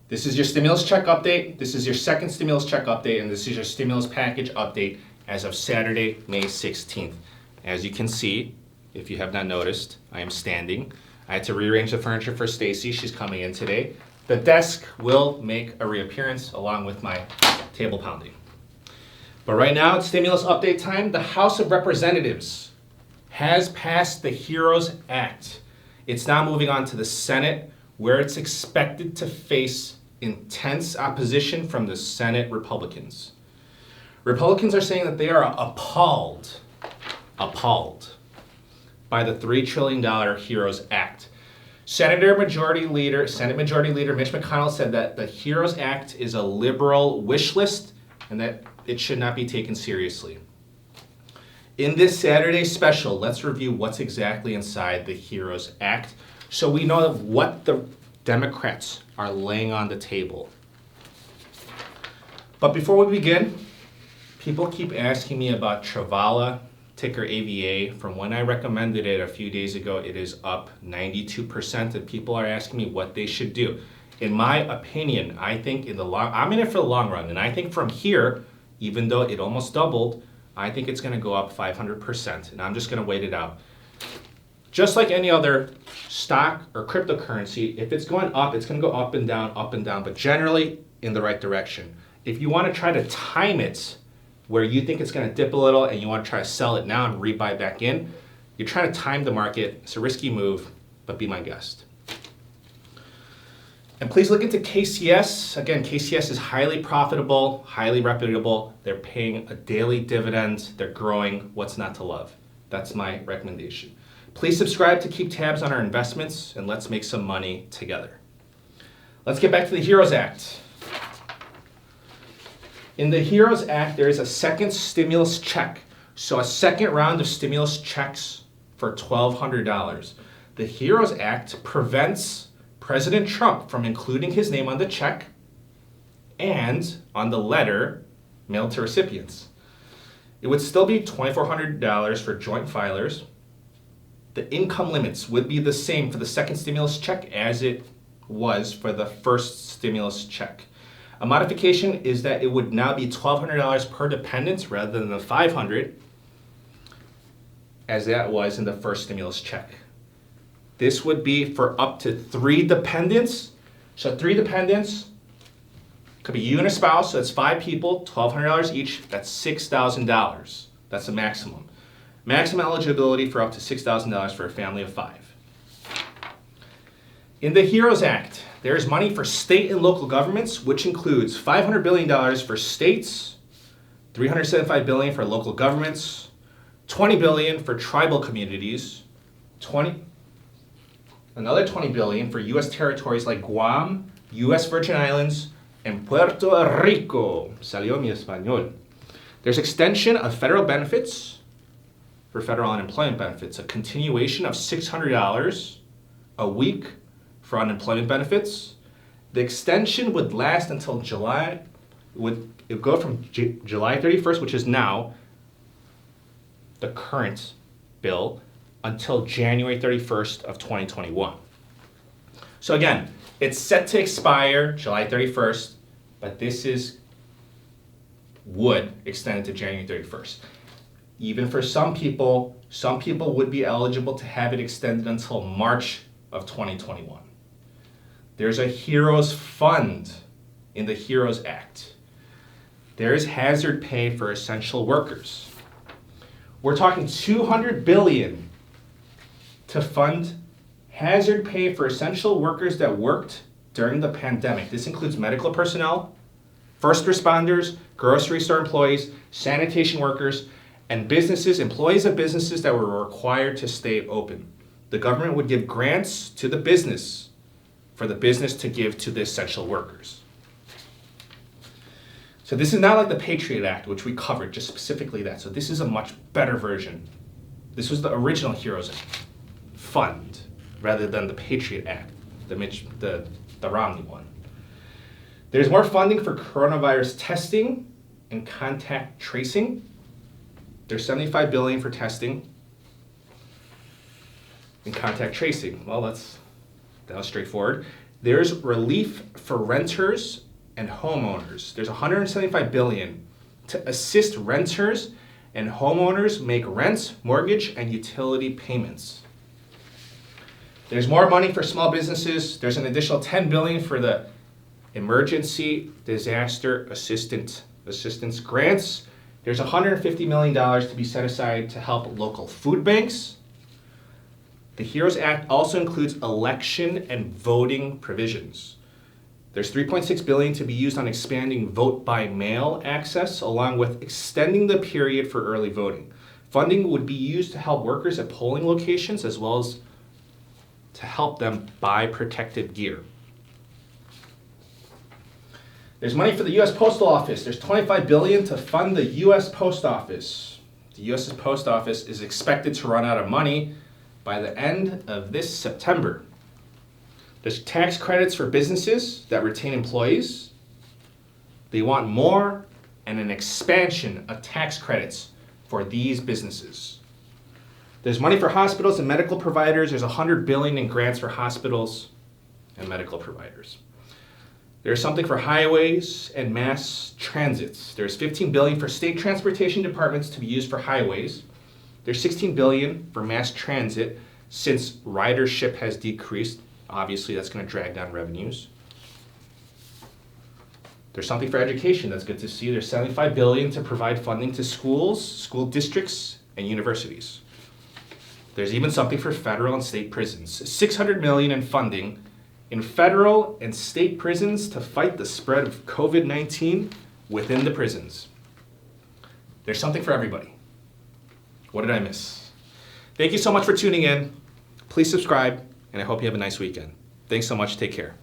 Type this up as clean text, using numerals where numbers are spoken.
This is your stimulus check update. This is your second stimulus check update, and this is your stimulus package update as of Saturday, May 16th. As you can see, if you have not noticed, I am standing. I had to rearrange the furniture for Stacy. She's coming in today. The desk will make a reappearance along with my table pounding. But right now, it's stimulus update time. The House of Representatives has passed the HEROES Act. It's now moving on to the Senate, where it's expected to face intense opposition from the Senate Republicans. Republicans are saying that they are appalled by the $3 trillion HEROES Act. Senate Majority Leader Mitch McConnell said that the HEROES Act is a liberal wish list and that it should not be taken seriously. In this Saturday special, let's review what's exactly inside the HEROES Act so we know what the Democrats are laying on the table. But before we begin, people keep asking me about Travala, ticker AVA. From when I recommended it a few days ago, it is up 92%, and people are asking me what they should do. In my opinion, I think I'm in it for the long run, and I think from here, even though it almost doubled, I think it's going to go up 500%, and I'm just going to wait it out. Just like any other stock or cryptocurrency, if it's going up, it's going to go up and down, but generally in the right direction. If you want to try to time it where you think it's going to dip a little and you want to try to sell it now and rebuy back in, you're trying to time the market. It's a risky move, but be my guest. And please look into KCS. Again, KCS is highly profitable, highly reputable. They're paying a daily dividend. They're growing. What's not to love? That's my recommendation. Please subscribe to keep tabs on our investments, and let's make some money together. Let's get back to the HEROES Act. In the HEROES Act, there is a second stimulus check. So a second round of stimulus checks for $1,200. The HEROES Act prevents President Trump from including his name on the check and on the letter mailed to recipients. It would still be $2,400 for joint filers. The income limits would be the same for the second stimulus check as it was for the first stimulus check. A modification is that it would now be $1,200 per dependent rather than the $500 as that was in the first stimulus check. This would be for up to 3 dependents. So 3 dependents, could be you and a spouse, so that's 5 people, $1,200 each, that's $6,000. That's the maximum. Maximum eligibility for up to $6,000 for a family of 5. In the HEROES Act, there is money for state and local governments, which includes $500 billion for states, $375 billion for local governments, $20 billion for tribal communities, another $20 billion for U.S. territories like Guam, U.S. Virgin Islands, and Puerto Rico. Salió mi español. There's extension of federal benefits for federal unemployment benefits, a continuation of $600 a week for unemployment benefits. The extension would last until July, it would go from July 31st, which is now the current bill, until January 31st of 2021. So again, it's set to expire July 31st, but this would extend it to January 31st. Even for some people would be eligible to have it extended until March of 2021. There's a HEROES fund in the HEROES Act. There's hazard pay for essential workers. We're talking $200 billion to fund hazard pay for essential workers that worked during the pandemic. This includes medical personnel, first responders, grocery store employees, sanitation workers, and employees of businesses that were required to stay open. The government would give grants to the business for the business to give to the essential workers. So this is not like the Patriot Act, which we covered, just specifically that. So this is a much better version. This was the original HEROES fund rather than the Patriot Act, the Romney one. There's more funding for coronavirus testing and contact tracing. There's $75 billion for testing and contact tracing. Well, that was straightforward. There's relief for renters and homeowners. There's $175 billion to assist renters and homeowners make rent, mortgage, and utility payments. There's more money for small businesses. There's an additional $10 billion for the Emergency Disaster Assistance Grants. There's $150 million to be set aside to help local food banks. The HEROES Act also includes election and voting provisions. There's $3.6 billion to be used on expanding vote by mail access, along with extending the period for early voting. Funding would be used to help workers at polling locations as well as to help them buy protective gear. There's money for the U.S. Postal Office. There's $25 billion to fund the U.S. Post Office. The U.S. Post Office is expected to run out of money by the end of this September. There's tax credits for businesses that retain employees. They want more and an expansion of tax credits for these businesses. There's money for hospitals and medical providers. There's $100 billion in grants for hospitals and medical providers. There's something for highways and mass transits. There's $15 billion for state transportation departments to be used for highways. There's $16 billion for mass transit since ridership has decreased. Obviously, that's going to drag down revenues. There's something for education. That's good to see. There's $75 billion to provide funding to schools, school districts, and universities. There's even something for federal and state prisons. $600 million in funding in federal and state prisons to fight the spread of COVID-19 within the prisons. There's something for everybody. What did I miss? Thank you so much for tuning in. Please subscribe, and I hope you have a nice weekend. Thanks so much. Take care.